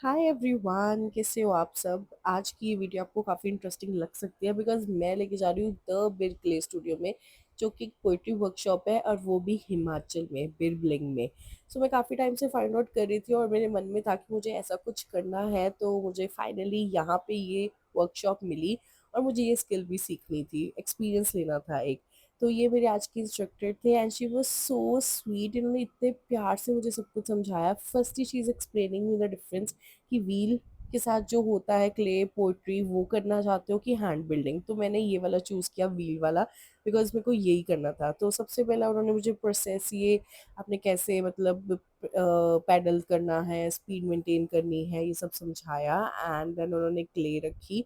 Hi everyone, कैसे हो आप सब। आज की ये वीडियो आपको काफ़ी इंटरेस्टिंग लग सकती है बिकॉज मैं लेके जा रही हूँ द बिर क्ले स्टूडियो में, जो कि पोइट्री वर्कशॉप है और वो भी हिमाचल में बिर ब्लिंग में। सो मैं काफ़ी टाइम से फाइंड आउट कर रही थी और मेरे मन में था कि मुझे ऐसा कुछ करना है, तो मुझे फाइनली यहाँ पे ये वर्कशॉप मिली और मुझे ये स्किल भी सीखनी थी, एक्सपीरियंस लेना था एक। तो ये मेरे आज के इंस्ट्रक्टर थे and she was so sweet. इन्होंने इतने प्यार से मुझे सब कुछ समझाया। First he she is explaining me the difference कि व्हील के साथ जो होता है क्ले पोइट्री वो करना चाहते हो कि हैंड बिल्डिंग। तो मैंने ये वाला चूज़ किया, व्हील वाला, बिकॉज मेरे को यही करना था। तो सबसे पहला उन्होंने मुझे प्रोसेस, ये आपने कैसे मतलब पैडल करना है, स्पीड मेंटेन करनी है, ये सब समझाया। एंड देन उन्होंने क्ले रखी।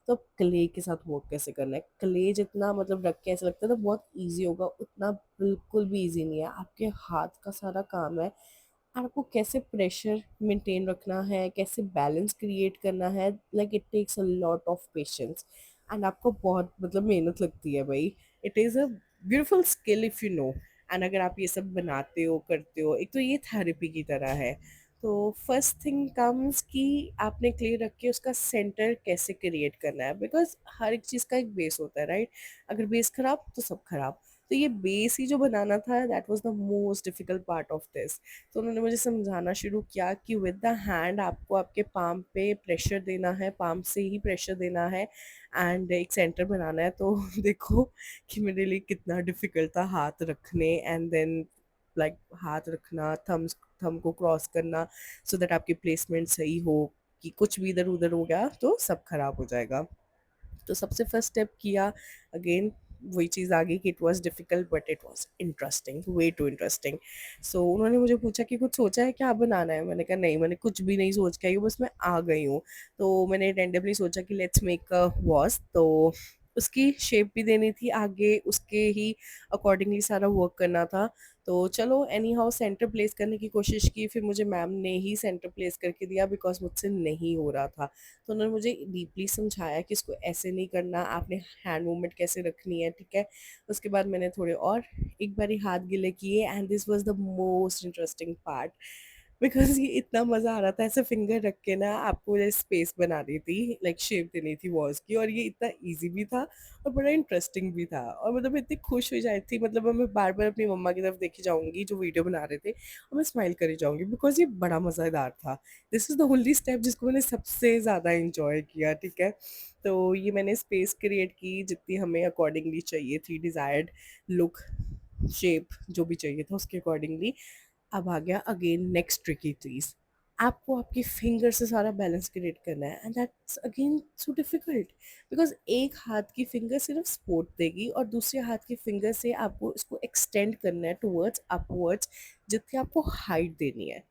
तो क्ले के साथ वर्क कैसे करना है, क्ले जितना मतलब रख के ऐसा लगता था बहुत इजी होगा, उतना बिल्कुल भी इजी नहीं है। आपके हाथ का सारा काम है। आपको कैसे प्रेशर मेंटेन रखना है, कैसे बैलेंस क्रिएट करना है, like it takes a lot of patience. And आपको बहुत मतलब मेहनत लगती है भाई। It is a beautiful skill if you know. And अगर आप ये सब बनाते हो करते हो, एक तो ये थेरेपी की तरह है। तो फर्स्ट थिंग कम्स कि आपने क्लियर रख के उसका सेंटर कैसे क्रिएट करना है, बिकॉज हर एक चीज़ का एक बेस होता है, राइट। अगर बेस खराब तो सब खराब। तो ये बेस ही जो बनाना था, that was the most difficult part of this. तो उन्होंने मुझे समझाना शुरू किया कि विद द हैंड आपको आपके पाम पे प्रेशर देना है, पाम से ही प्रेशर देना है एंड एक सेंटर बनाना है। तो देखो कि मेरे लिए कितना डिफिकल्ट था हाथ रखने एंड देन लाइक हाथ रखना, थम को क्रॉस करना, सो दैट आपकी प्लेसमेंट सही हो, कि कुछ भी इधर उधर हो गया तो सब खराब हो जाएगा। तो सबसे फर्स्ट स्टेप किया। अगेन वही चीज़ आ गई कि it was difficult but it was interesting, way too interesting. So उन्होंने मुझे पूछा कि कुछ सोचा है क्या बनाना है। मैंने कहा नहीं, मैंने कुछ भी नहीं सोच के आई हूँ, बस मैं आ गई हूँ। तो मैंने रैंडमली सोचा कि लेट्स मेक अ वॉज। तो उसकी शेप भी देनी थी आगे, उसके ही अकॉर्डिंगली सारा वर्क करना था। तो चलो एनी हाउ सेंटर प्लेस करने की कोशिश की, फिर मुझे मैम ने ही सेंटर प्लेस करके दिया बिकॉज मुझसे नहीं हो रहा था। तो उन्होंने मुझे डीपली समझाया कि इसको ऐसे नहीं करना, आपने हैंड मूवमेंट कैसे रखनी है, ठीक है। उसके बाद मैंने थोड़े और एक बारी हाथ गीले किए and this was the most interesting part, because ये इतना मज़ा आ रहा था ऐसे फिंगर रख के ना आपको स्पेस बना रही थी, लाइक शेप देनी थी वॉल्स की, और ये इतना ईजी भी था और बड़ा इंटरेस्टिंग भी था। और मतलब मैं इतनी खुश हो जाती थी, मतलब मैं बार बार अपनी मम्मा की तरफ देखी जाऊंगी जो वीडियो बना रहे थे, और मैं स्माइल करी जाऊंगी बिकॉज ये बड़ा मज़ेदार था। This is the only step जिसको मैंने सबसे ज़्यादा इंजॉय किया, ठीक है। तो ये मैंने स्पेस क्रिएट की जितनी हमें अकॉर्डिंगली चाहिए थी, डिज़ायर्ड लुक, शेप जो भी चाहिए था उसके अकॉर्डिंगली। अब आ गया अगेन नेक्स्ट ट्रिकी चीज़। आपको आपके फिंगर से सारा बैलेंस क्रिएट करना है and that's again so difficult, because एक हाथ की फिंगर सिर्फ सपोर्ट देगी और दूसरे हाथ की फिंगर से आपको इसको एक्सटेंड करना है टूवर्ड्स अपवर्ड्स, जितनी आपको हाइट देनी है।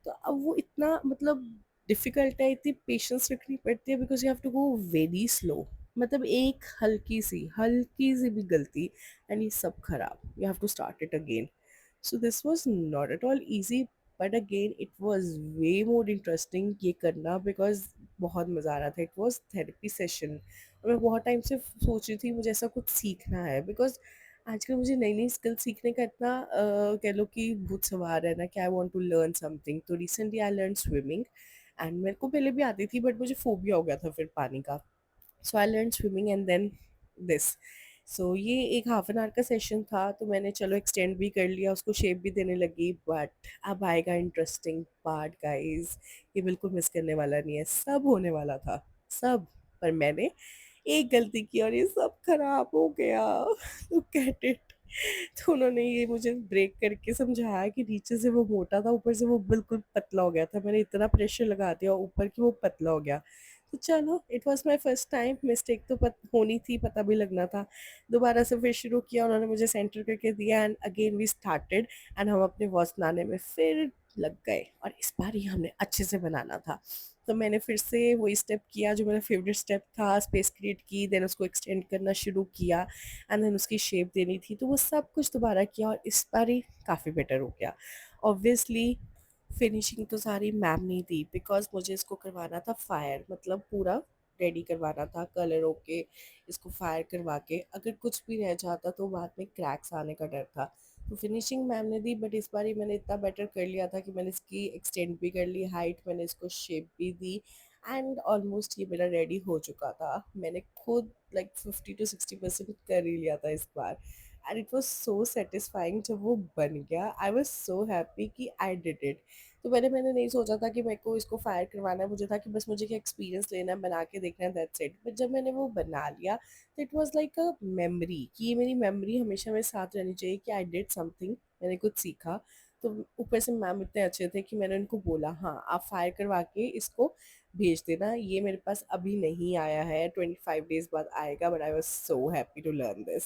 तो अब वो इतना मतलब डिफिकल्ट है, इतनी पेशेंस रखनी पड़ती है because you have to go very slow. मतलब एक हल्की सी भी गलती एंड ये सब खराब, you have to start it again. So this was not at all easy, but again it was way more interesting ये करना बिकॉज बहुत मज़ा आ रहा था। इट वॉज थेरेपी सेशन और मैं बहुत टाइम से सोच रही थी मुझे ऐसा कुछ सीखना है, बिकॉज आजकल मुझे नई नई स्किल सीखने का इतना कह लो कि भूत सवार है ना कि I want to learn something. तो recently I learn swimming and मेरे को पहले भी आती थी बट मुझे फोबिया हो गया था फिर पानी का। So I learn swimming and then this. So ये एक हाफ एन आवर का सेशन था, तो मैंने चलो एक्सटेंड भी कर लिया, उसको शेप भी देने लगी। बट अब आएगा इंटरेस्टिंग पार्ट गाइस, ये बिल्कुल मिस करने वाला नहीं है, सब होने वाला था सब। पर मैंने एक गलती की और ये सब खराब हो गया। तो गेट इट। तो उन्होंने ये मुझे ब्रेक करके समझाया कि नीचे से वो मोटा था, ऊपर से वो बिल्कुल पतला हो गया था। मैंने इतना प्रेशर लगा दिया ऊपर कि वो पतला हो गया। तो चलो it was my first time, mistake तो होनी थी, पता भी लगना था। दोबारा से फिर शुरू किया, उन्होंने मुझे सेंटर करके दिया and again we started. And हम अपने वॉच बनाने में फिर लग गए और इस बार ही हमने अच्छे से बनाना था। तो मैंने फिर से वही स्टेप किया जो मेरा फेवरेट स्टेप था, स्पेस क्रिएट की, देन उसको एक्सटेंड करना शुरू किया एंड देन उसकी शेप देनी थी। तो वो सब कुछ दोबारा किया और इस बार ही काफ़ी बेटर हो गया। ऑब्वियसली फिनिशिंग तो सारी मैम ने दी बिकॉज मुझे इसको करवाना था फायर, मतलब पूरा रेडी करवाना था कलर होके, इसको फायर करवा के। अगर कुछ भी रह जाता तो बाद में क्रैक्स आने का डर था। तो फिनिशिंग मैम ने दी, बट इस बार ही मैंने इतना बेटर कर लिया था कि मैंने इसकी एक्सटेंड भी कर ली हाइट, मैंने इसको शेप भी दी एंड ऑलमोस्ट ये मेरा रेडी हो चुका था। मैंने खुद लाइक 50 to 60% कर ही लिया था इस बार and it was so satisfying जब वो बन गया। आई वॉज सो हैप्पी कि आई डिड इट। तो पहले मैंने नहीं सोचा था कि मेरे को इसको फायर करवाना है, मुझे था कि बस मुझे क्या एक्सपीरियंस लेना है, बना के देखना है, दैट्स इट। बट जब मैंने वो बना लिया तो it was like a memory, कि ये मेरी मेमोरी हमेशा मेरे साथ रहनी चाहिए कि आई डिड समथिंग, मैंने कुछ सीखा। तो ऊपर से मैम इतने अच्छे थे कि मैंने उनको बोला हाँ आप फायर करवा के इसको भेज देना, ये मेरे पास अभी नहीं आया है, 25 डेज बाद आएगा, but I was so happy to learn this.